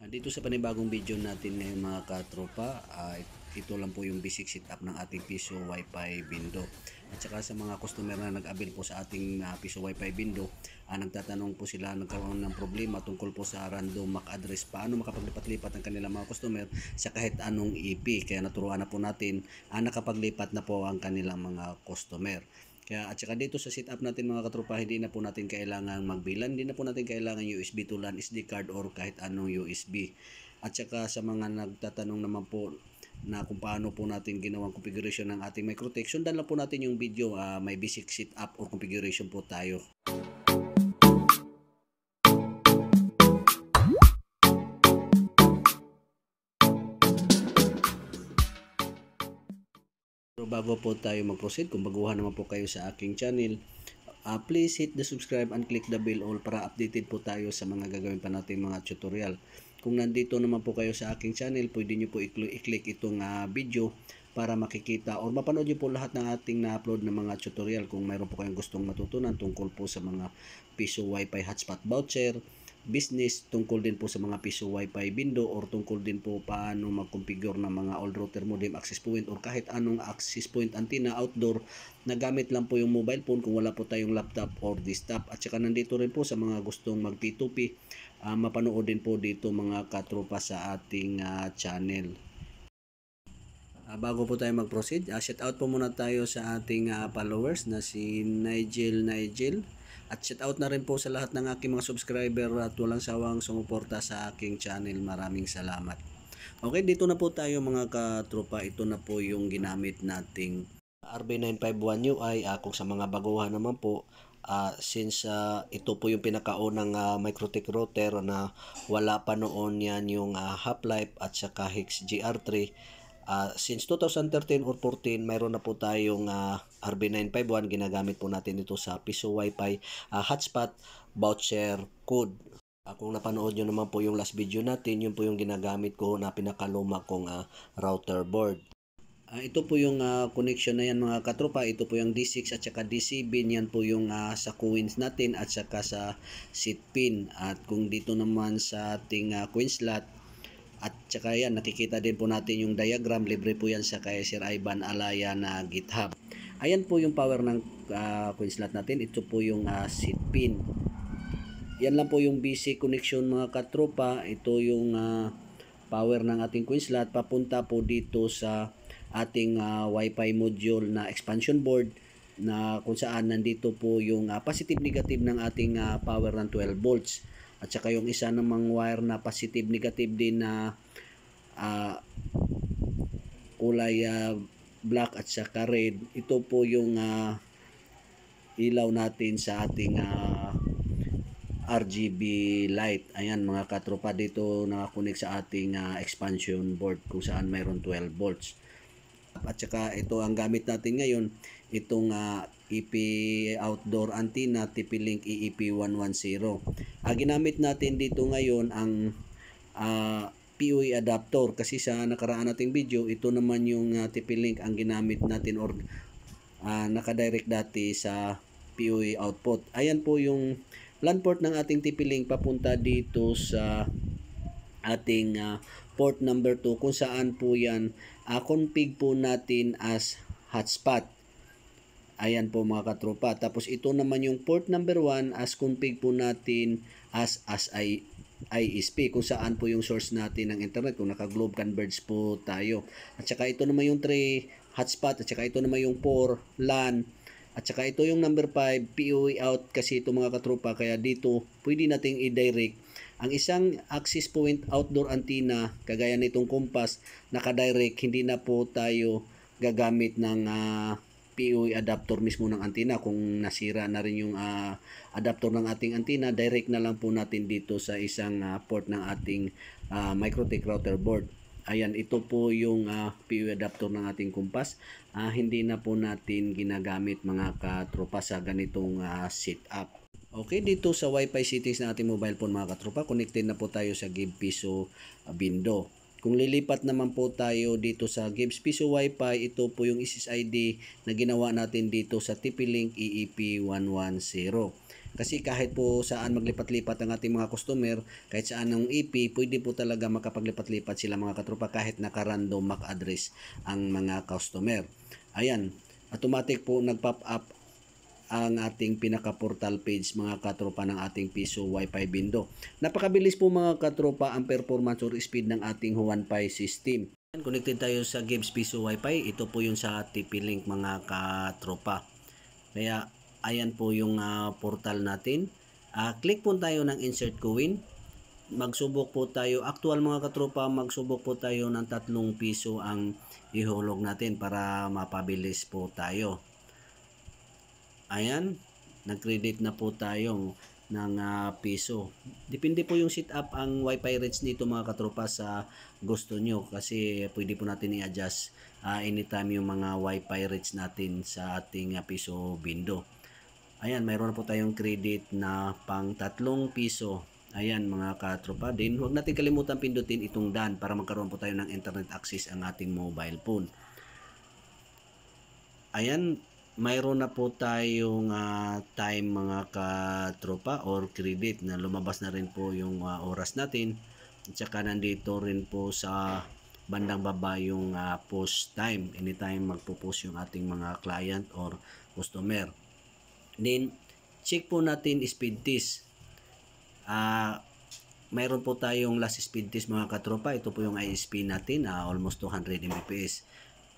Dito sa panibagong video natin ngayon mga katropa, ito lang po yung basic setup ng ating Piso Wi-Fi Bindo. At saka sa mga customer na nag-avail po sa ating Piso Wi-Fi Bindo, nagtatanong po sila, nagkaroon ng problema tungkol po sa random MAC address, paano makapaglipat-lipat ang kanilang mga customer sa kahit anong IP. Kaya naturuan na po natin, nakapaglipat na po ang kanilang mga customer. Kaya at saka dito sa setup natin mga katropa, hindi na po natin kailangan magbilan, hindi na po natin kailangan USB to LAN, SD card or kahit anong USB. At saka sa mga nagtatanong naman po na kung paano po natin ginawang configuration ng ating Microtech, sundan lang po natin yung video, may basic setup or configuration po tayo. Pero bago po tayo mag-proceed, kung baguhan naman po kayo sa aking channel, please hit the subscribe and click the bell all para updated po tayo sa mga gagawin pa natin mga tutorial. Kung nandito naman po kayo sa aking channel, pwede nyo po i-click itong video para makikita or mapanood nyo po lahat ng ating na-upload na mga tutorial. Kung mayroon po kayong gustong matutunan tungkol po sa mga Piso Wi-Fi hotspot voucher, business, tungkol din po sa mga Piso Wi-Fi Bindo, or tungkol din po paano mag-configure ng mga old router modem access point or kahit anong access point antenna outdoor na gamit lang po yung mobile phone kung wala po tayong laptop or desktop. At saka nandito rin po sa mga gustong mag P2P, mapanood din po dito mga katropa sa ating channel. Bago po tayo mag-proceed, shout out po muna tayo sa ating followers na si Nigel. At shout out na rin po sa lahat ng aking mga subscriber at walang sawang sumuporta sa aking channel. Maraming salamat. Okay, dito na po tayo mga katropa. Ito na po yung ginamit nating RB951 UI. Kung sa mga baguhan naman po, since ito po yung pinakaunang Microtech router na wala pa noon yan yung Half-Life at saka Hex GR3. Since 2013 or 14, mayroon na po tayong RB951. Ginagamit po natin ito sa Piso Wi-Fi hotspot voucher code. Kung napanood nyo naman po yung last video natin, yun po yung ginagamit ko na pinakaluma kong router board. Ito po yung connection na yan mga katropa. Ito po yung D6 at saka D7. Yan po yung sa coins natin at saka sa seat pin. At kung dito naman sa ating coin slot, at saka yan, nakikita din po natin yung diagram. Libre po yan sa kay Sir Ivan Alaya na GitHub. Ayan po yung power ng coin slot natin. Ito po yung seat pin. Yan lang po yung basic connection mga katropa. Ito yung power ng ating coin slot. Papunta po dito sa ating Wi-Fi module na expansion board, na kung saan nandito po yung positive negative ng ating power ng 12 volts. At saka yung isa namang wire na positive negative din na kulay black at saka red. Ito po yung ilaw natin sa ating RGB light. Ayan mga katropa, dito nakakunik sa ating expansion board kung saan mayroon 12 volts. At saka ito ang gamit natin ngayon, itong EP outdoor antenna TP-Link EEP110. Ginamit natin dito ngayon ang PoE adapter kasi sa nakaraan nating video, ito naman yung TP-Link ang ginamit natin or nakadirect dati sa PoE output. Ayan po yung LAN port ng ating TP-Link papunta dito sa ating port number 2 kung saan po yan config po natin as hotspot. Ayan po mga katropa. Tapos ito naman yung port number 1 as config po natin as ISP kung saan po yung source natin ng internet kung naka-Globe Converge po tayo. At saka ito naman yung 3 hotspot at saka ito naman yung 4 LAN. At saka ito yung number 5 PoE out kasi ito mga katropa, kaya dito pwede nating i-direct ang isang access point outdoor antenna kagaya nitong compass, naka-direct, hindi na po tayo gagamit ng PoE adapter mismo ng antenna. Kung nasira na rin yung adapter ng ating antenna, direct na lang po natin dito sa isang port ng ating Microtech router board. Ayan, ito po yung PoE adapter ng ating compass. Hindi na po natin ginagamit mga katropa sa ganitong setup. Okay, dito sa Wi-Fi settings ng ating mobile phone mga katropa, connected na po tayo sa Gibbs Piso Bindo. Kung lilipat naman po tayo dito sa Gibbs Piso Wi-Fi, ito po yung SSID na ginawa natin dito sa TP-Link EEP110. Kasi kahit po saan maglipat-lipat ang ating mga customer, kahit saan ng EP, pwede po talaga makapaglipat-lipat sila mga katropa kahit naka-random MAC address ang mga customer. Ayan, automatic po nag-pop up ang ating pinaka-portal page mga katropa ng ating Piso Wi-Fi Bindo. Napakabilis po mga katropa ang performance or speed ng ating Wi-Fi system. Connected tayo sa Gibbs Piso Wi-Fi. Ito po yung sa TP-Link mga katropa. Kaya ayan po yung portal natin. Click po tayo ng insert coin. Magsubok po tayo. Actual mga katropa, magsubok po tayo ng 3 piso ang ihulog natin para mapabilis po tayo. Ayan, nag-credit na po tayo ng piso. Depende po yung setup ang Wi-Fi rates nito mga katropa sa gusto nyo kasi pwede po natin i-adjust anytime yung mga Wi-Fi rates natin sa ating Piso Bindo. Ayan, mayroon po tayong credit na pang 3 piso. Ayan mga katropa din. Huwag natin kalimutan pindutin itong done para magkaroon po tayo ng internet access ang ating mobile phone. Ayan, mayroon na po tayong time mga katropa or credit na lumabas na rin po yung oras natin. At saka nandito rin po sa bandang baba yung post time. Anytime magpo-post yung ating mga client or customer. Then, check po natin speed test. Mayroon po tayong last speed test mga katropa. Ito po yung ISP natin, almost 200 Mbps.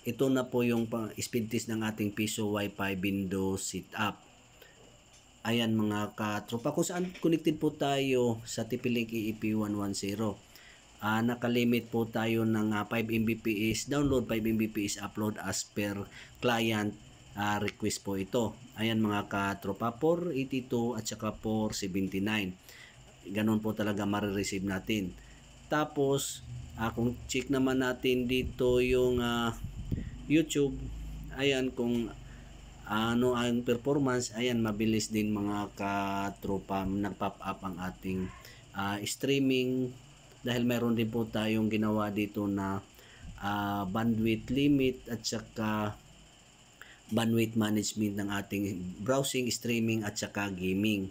Ito na po yung speed test ng ating Piso Wi-Fi Bindo setup. Ayan mga katropa, kung saan connected po tayo sa TP-Link EEP110. Nakalimit po tayo ng 5 Mbps download, 5 Mbps upload as per client request po ito. Ayan mga katropa, 482 at saka 479. Ganon po talaga marireceive natin. Tapos, kung check naman natin dito yung YouTube, ayan kung ano ang performance, ayan mabilis din mga katropa, nag-pop up ang ating streaming dahil meron din po tayong ginawa dito na bandwidth limit at saka bandwidth management ng ating browsing, streaming at saka gaming.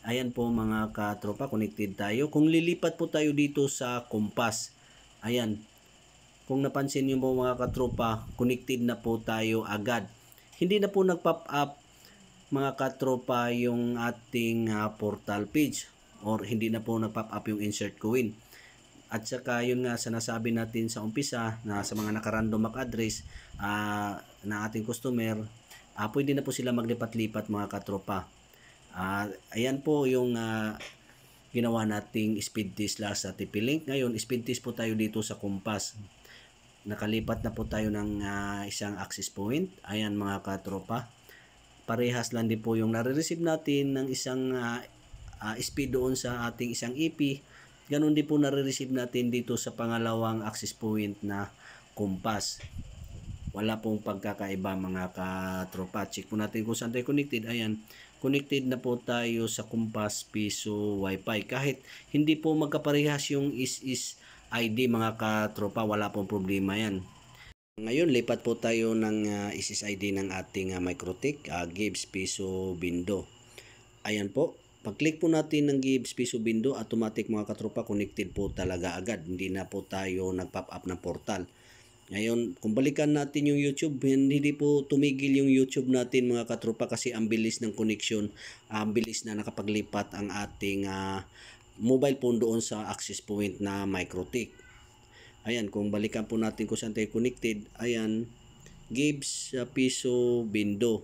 Ayan po mga katropa, connected tayo. Kung lilipat po tayo dito sa Compass, ayan, kung napansin niyo po mga katropa, connected na po tayo agad. Hindi na po nag-pop up mga katropa yung ating portal page or hindi na po nag-pop up yung insert coin. At saka yun nga sinasabi natin sa umpisa na sa mga naka-random MAC address na ating customer, pwede na po sila maglipat-lipat mga katropa. Ayan po yung ginawa nating speed test sa TP-Link. Ngayon, speed test po tayo dito sa Compass. Nakalipat na po tayo ng isang access point. Ayan mga katropa. Parehas lang din po yung nare-receive natin ng isang speed doon sa ating isang EP. Ganon din po nare-receive natin dito sa pangalawang access point na Compass. Wala pong pagkakaiba mga katropa. Check po natin kung saan tayo connected. Ayan, connected na po tayo sa Compass Piso Wi-Fi. Kahit hindi po magkaparehas yung is ID mga katropa, wala pong problema yan. Ngayon, lipat po tayo ng SSID ng ating Microtech, Gibbs Piso Bindo. Ayan po, pag-click po natin ng Gibbs Piso Bindo, automatic mga katropa, connected po talaga agad. Hindi na po tayo nag-pop up ng portal. Ngayon, kung balikan natin yung YouTube, hindi po tumigil yung YouTube natin mga katropa kasi ang bilis ng connection, ang bilis na nakapaglipat ang ating mobile phone doon sa access point na Microtech. Ayan, kung balikan po natin kung saan tayo connected, ayan, Gibbs Piso Bindo.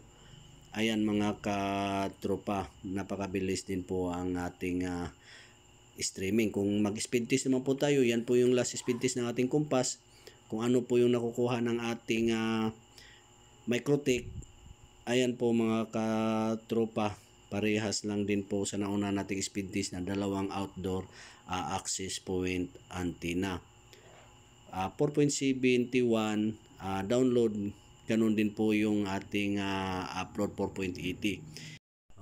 Ayan mga katropa, napakabilis din po ang ating streaming. Kung mag-speed test naman po tayo, yan po yung last speed test ng ating Compass. Kung ano po yung nakukuha ng ating Microtech, ayan po mga katropa, parehas lang din po sa nauna nating speed test na dalawang outdoor access point antenna. 4.71 download, ganun din po yung ating upload 4.80.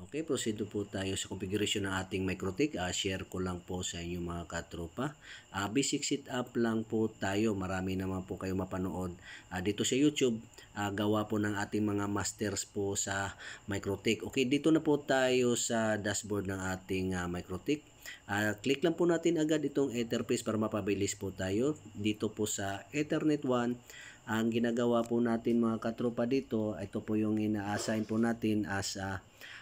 Okay, proceed po tayo sa configuration ng ating MikroTik. Share ko lang po sa inyo mga katropa. Basic setup lang po tayo. Marami naman po kayo mapanood dito sa YouTube. Gawa po ng ating mga masters po sa MikroTik. Okay, dito na po tayo sa dashboard ng ating MikroTik. Click lang po natin agad itong Etherpace para mapabilis po tayo. Dito po sa Ethernet 1, ang ginagawa po natin mga katropa dito, ito po yung ina-assign po natin as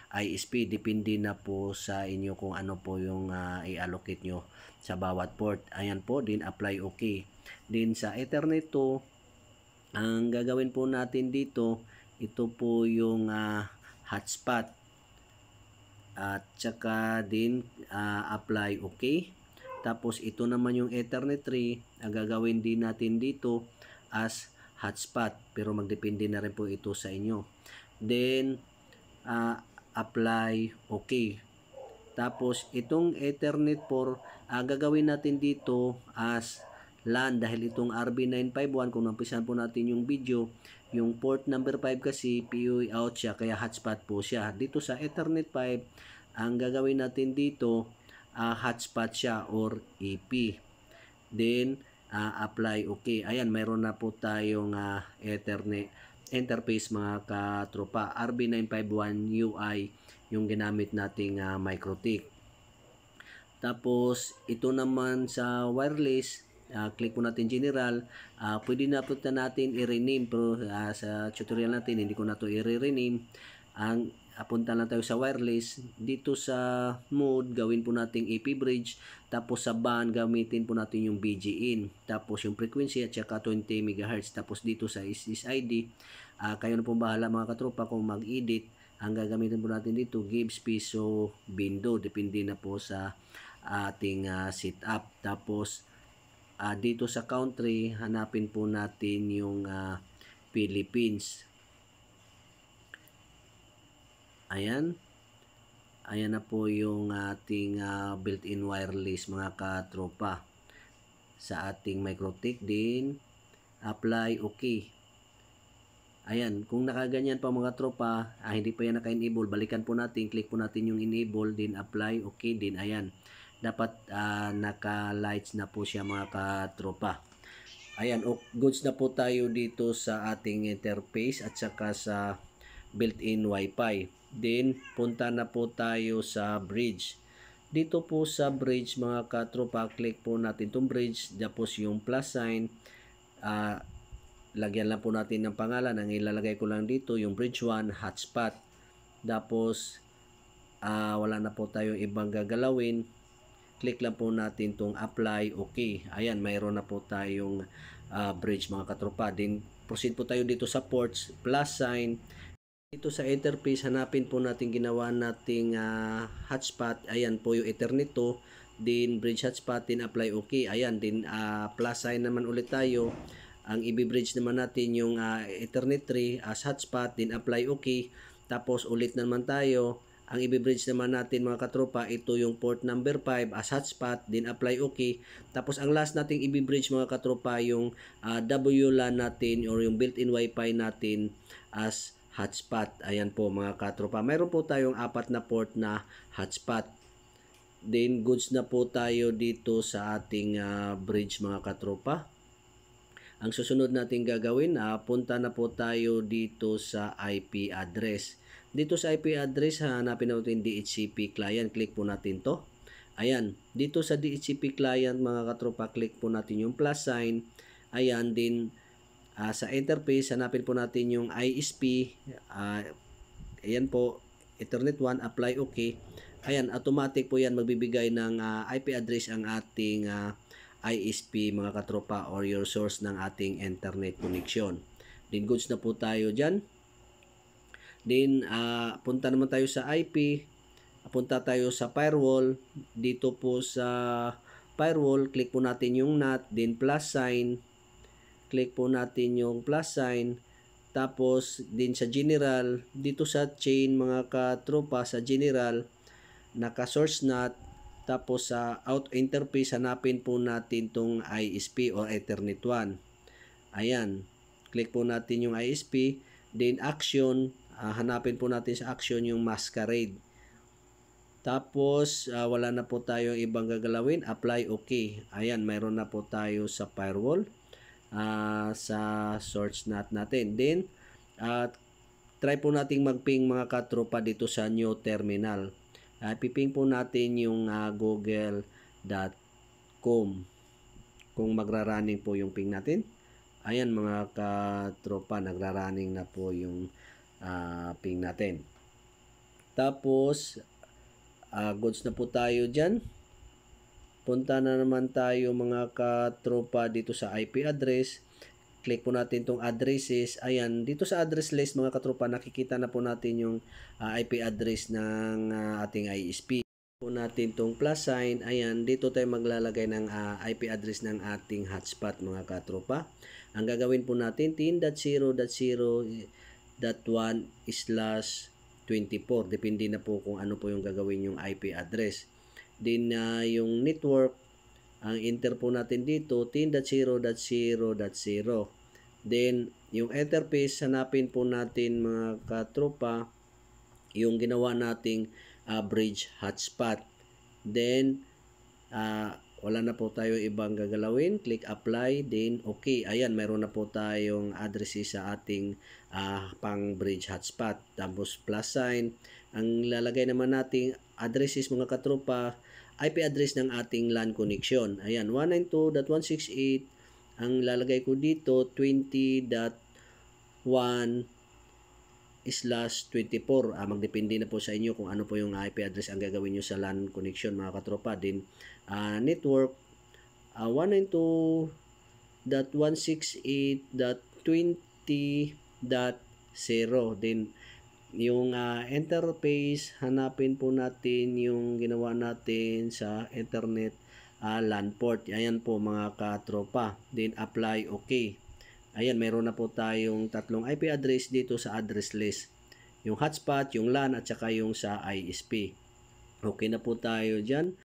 ISP. Depende na po sa inyo kung ano po yung i-allocate nyo sa bawat port. Ayan po, din apply okay. Din sa Ethernet 2, ang gagawin po natin dito, ito po yung hotspot. At saka din apply okay. Tapos ito naman yung Ethernet 3, ang gagawin din natin dito as hotspot, pero magdepende na rin po ito sa inyo. Then apply okay. Tapos itong Ethernet 4, gagawin natin dito as LAN dahil itong RB951, kung nampisan po natin yung video, yung port number 5 kasi PoE out siya, kaya hotspot po siya. Dito sa Ethernet 5, ang gagawin natin dito hotspot siya or EP. Then apply okay. Ayan, mayroon na po tayong Ethernet interface mga katropa. RB951 UI yung ginamit nating MikroTik. Tapos ito naman sa wireless, click po natin general. Pwede na po natin i-rename, pero sa tutorial natin hindi ko na to i-rename. Ang punta lang tayo sa wireless. Dito sa mode, gawin po natin AP bridge. Tapos sa band, gamitin po natin yung BG-in. Tapos yung frequency at saka 20 MHz. Tapos dito sa SSID, kayo na po bahala mga katropa kung mag-edit. Ang gagamitin po natin dito, Gibbs, Piso, Bindo. Depende na po sa ating setup. Tapos dito sa country, hanapin po natin yung Philippines. Ayan. Ayan na po yung ating built-in wireless mga katropa sa ating MikroTik. Din apply okay. Ayan, kung nakaganyan pa mga tropa, hindi pa yan naka-enable, balikan po natin, click po natin yung enable, din apply okay, din ayan. Dapat naka-lights na po siya mga katropa. Ayan, goods na po tayo dito sa ating interface at saka sa built-in Wi-Fi. Then, punta na po tayo sa bridge. Dito po sa bridge mga katropa, click po natin itong bridge, tapos yung plus sign, lagyan lang po natin ng pangalan. Ang ilalagay ko lang dito, yung bridge 1, hotspot. Tapos, wala na po tayong ibang gagalawin. Click lang po natin itong apply okay. Ayan, mayroon na po tayong bridge mga katropa. Then, proceed po tayo dito sa ports, plus sign. Dito sa interface, hanapin po natin ginawa nating hotspot. Ayan po yung Ethernet 2. Then, bridge hotspot, din apply okay. Ayan, din plus sign naman ulit tayo. Ang i-bridge naman natin yung Ethernet 3 as hotspot, din apply okay. Tapos ulit naman tayo. Ang i-bridge naman natin mga katropa, ito yung port number 5 as hotspot, din apply okay. Tapos ang last nating i-bridge mga katropa, yung WLAN natin or yung built-in Wi-Fi natin as hotspot. Ayan po mga katropa. Mayroon po tayong 4 na port na hotspot. Then goods na po tayo dito sa ating bridge mga katropa. Ang susunod natin gagawin, punta na po tayo dito sa IP address. Dito sa IP address, hanapin natin DHCP client. Click po natin to. Ayan, dito sa DHCP client mga katropa, click po natin yung plus sign. Ayan, din sa interface, hanapin po natin yung ISP. Ayan po, Ethernet 1, apply okay. Ayan, automatic po yan magbibigay ng IP address ang ating ISP mga katropa or your source ng ating internet connection. Then goods na po tayo dyan. Then punta naman tayo sa IP. Punta tayo sa firewall. Dito po sa firewall, click po natin yung NAT. Then plus sign. Click po natin yung plus sign. Tapos din sa general. Dito sa chain mga katropa, sa general, naka-source NAT. Tapos sa out interface, hanapin po natin tong ISP or Ethernet 1. Ayan. Click po natin yung ISP. Then action, hanapin po natin sa action yung masquerade. Tapos, wala na po tayong ibang gagalawin. Apply okay. Ayan, mayroon na po tayo sa firewall. Sa source NAT natin. Then, try po nating mag-ping mga katropa dito sa new terminal. Piping po natin yung google.com kung magra-running po yung ping natin. Ayan mga katropa, nagra-running na po yung ping natin. Tapos, goods na po tayo dyan. Punta na naman tayo mga katropa dito sa IP address. Click po natin itong addresses. Ayan, dito sa address list mga katropa, nakikita na po natin yung IP address ng ating ISP. Po natin itong plus sign. Ayan, dito tayo maglalagay ng IP address ng ating hotspot mga katropa. Ang gagawin po natin, 10.0.0.1/24. Depende na po kung ano po yung gagawin yung IP address. Then, yung network, ang enter po natin dito, 10.0.0.0. Then, yung interface, hanapin po natin mga katropa, yung ginawa nating bridge hotspot. Then, wala na po tayo ibang gagalawin. Click apply, then okay. Ayan, mayroon na po tayong addresses sa ating pang bridge hotspot. Tapos plus sign. Ang lalagay naman nating addresses mga katropa, IP address ng ating LAN connection. Ayan, 192.168. Ang lalagay ko dito, 20.1/24. Magdepende na po sa inyo kung ano po yung IP address ang gagawin nyo sa LAN connection mga katropa. Din network 192.168.20.0. Then yung interface, hanapin po natin yung ginawa natin sa internet LAN port. Ayan po mga katropa. Then apply okay. Ayan, meron na po tayong tatlong IP address dito sa address list. Yung hotspot, yung LAN at saka yung sa ISP. Okay na po tayo dyan.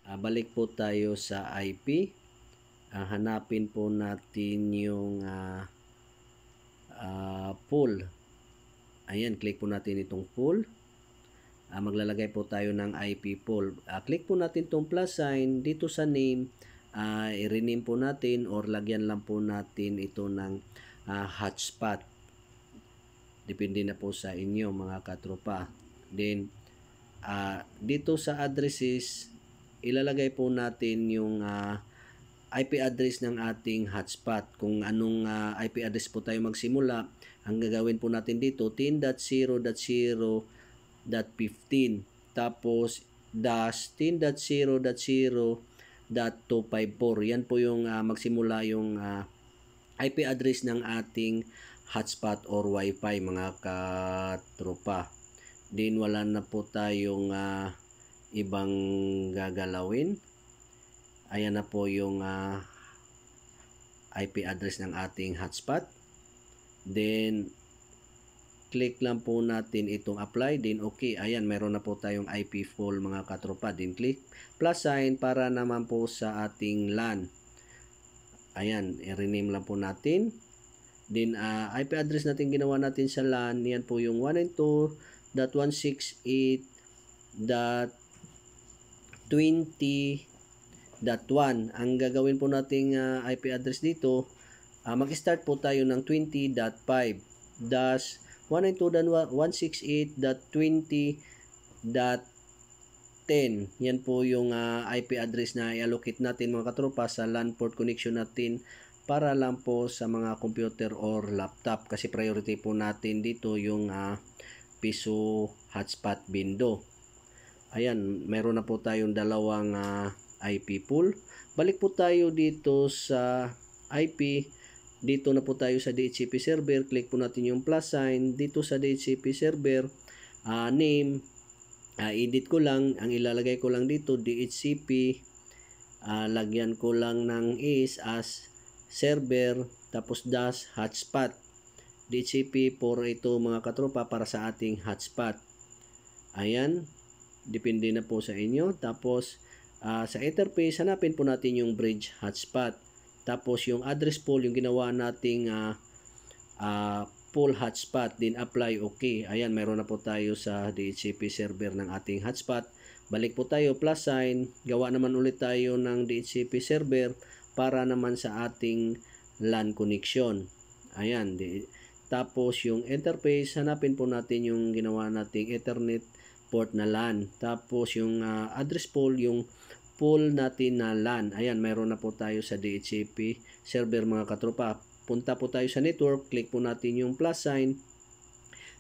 Balik po tayo sa IP. Hanapin po natin yung pool. Ayan, click po natin itong pool. Maglalagay po tayo ng IP pool. Click po natin itong plus sign. Dito sa name, i-rename po natin or lagyan lang po natin ito ng hotspot. Depende na po sa inyo mga katropa. Then, dito sa addresses, ilalagay po natin yung IP address ng ating hotspot. Kung anong IP address po tayo magsimula, ang gagawin po natin dito, 10.0.0.15. Tapos, dash 10.0.0.254. Yan po yung magsimula yung IP address ng ating hotspot or wifi mga katropa. Din wala na po tayong ibang gagalawin. Ayan na po yung IP address ng ating hotspot. Then, click lang po natin itong apply. Then, okay. Ayan, meron na po tayong IP full mga katropa. Then, click plus sign para naman po sa ating LAN. Ayan, i-rename lang po natin. Then, IP address natin ginawa natin sa LAN. Yan po yung 192.168.20.1. Ang gagawin po nating IP address dito, mag-start po tayo ng 20.5-192.168.20.10. Yan po yung IP address na i-allocate natin mga katropa sa LAN port connection natin para lang po sa mga computer or laptop. Kasi priority po natin dito yung piso hotspot window. Ayan, meron na po tayong dalawang IP pool. Balik po tayo dito sa IP. Dito na po tayo sa DHCP server. Click po natin yung plus sign. Dito sa DHCP server, name, edit ko lang. Ang ilalagay ko lang dito, DHCP. Lagyan ko lang ng is as server. Tapos dash hotspot. DHCP for ito mga katropa para sa ating hotspot. Ayan. Depende na po sa inyo. Tapos, sa interface, hanapin po natin yung bridge hotspot. Tapos yung address pool, yung ginawa nating pool hotspot, din apply okay. Ayan, mayroon na po tayo sa DHCP server ng ating hotspot. Balik po tayo, plus sign, gawa naman ulit tayo ng DHCP server para naman sa ating LAN connection. Ayan, tapos yung interface, hanapin po natin yung ginawa nating Ethernet port na LAN. Tapos yung address pool, yung pool natin na LAN. Ayan, mayroon na po tayo sa DHCP server mga katropa. Punta po tayo sa network, click po natin yung plus sign.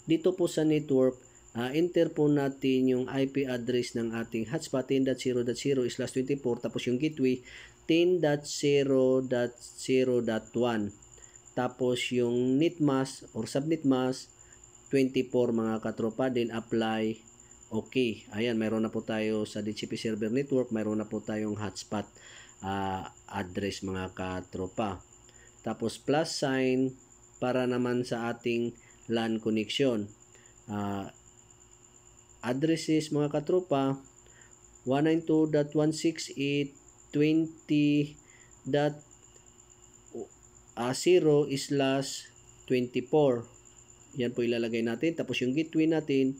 Dito po sa network, enter po natin yung IP address ng ating hotspot 10.0.0/24, tapos yung gateway 10.0.0.1. Tapos yung netmask or subnet mask 24 mga katropa, din apply. Okay. Ayan, mayroon na po tayo sa DHCP server network, mayroon na po tayong hotspot address mga katropa. Tapos plus sign para naman sa ating LAN connection. Addresses mga katropa 192.168.20.0/24. Yan po ilalagay natin. Tapos yung gateway natin,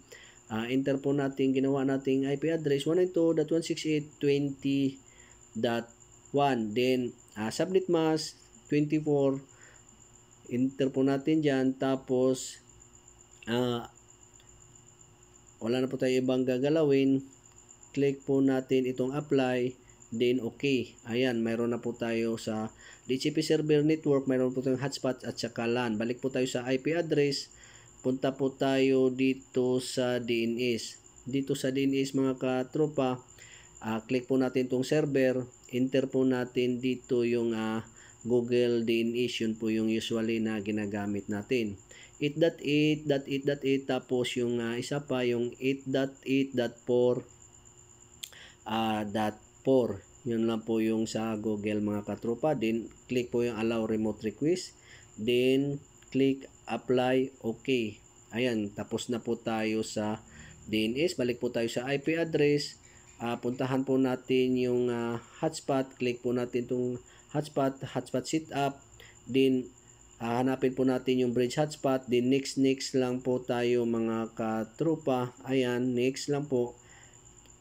enter po natin, ginawa nating IP address 192.168.20.1. Then subnet mask 24, enter po natin dyan. Tapos wala na po tayo ibang gagalawin, click po natin itong apply, then okay. Ayan, mayroon na po tayo sa DHCP server network, mayroon po tayong hotspot at saka LAN. Balik po tayo sa IP address, punta po tayo dito sa DNS. Dito sa DNS mga katropa, click po natin itong server, enter po natin dito yung Google DNS, yun po yung usually na ginagamit natin. 8.8.8.8, tapos yung isa pa yung 8.8.4.4. Yun lang po yung sa Google mga katropa. Then click po yung allow remote request, then click apply, okay. Ayan, tapos na po tayo sa DNS. Balik po tayo sa IP address, puntahan po natin yung hotspot, click po natin itong hotspot setup, then hanapin po natin yung bridge hotspot, then next lang po tayo mga katropa. Ayan, next lang po.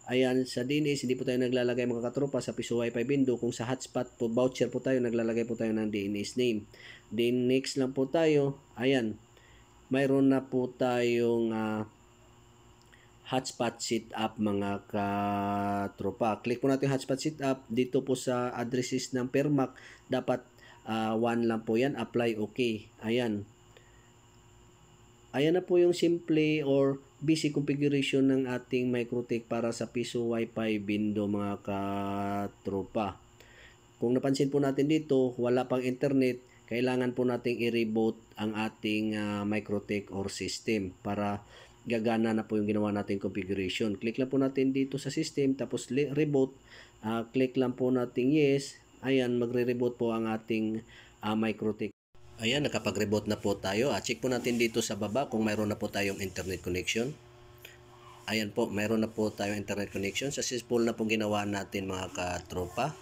Ayan, sa DNS hindi po tayo naglalagay mga katropa sa piso wifi window. Kung sa hotspot po, voucher po tayo, naglalagay po tayo ng DNS name. Then next lang po tayo. Ayan, mayroon na po tayong hotspot setup mga katropa. Click po natin hotspot setup. Dito po sa addresses ng Permac, dapat 1 lang po yan, apply, okay. Ayan. Ayan na po yung simple or basic configuration ng ating MikroTik para sa piso wifi window mga katropa. Kung napansin po natin dito, wala pang internet, kailangan po nating i-reboot ang ating MikroTik or system para gagana na po yung ginawa nating configuration. Click lang po natin dito sa system, tapos reboot, click lang po natin yes. Ayan, magre-reboot po ang ating MikroTik. Ayan, nakapag-reboot na po tayo. Check po natin dito sa baba kung mayroon na po tayong internet connection. Ayan po, mayroon na po tayong internet connection. Successful na po ginawa natin mga katropa.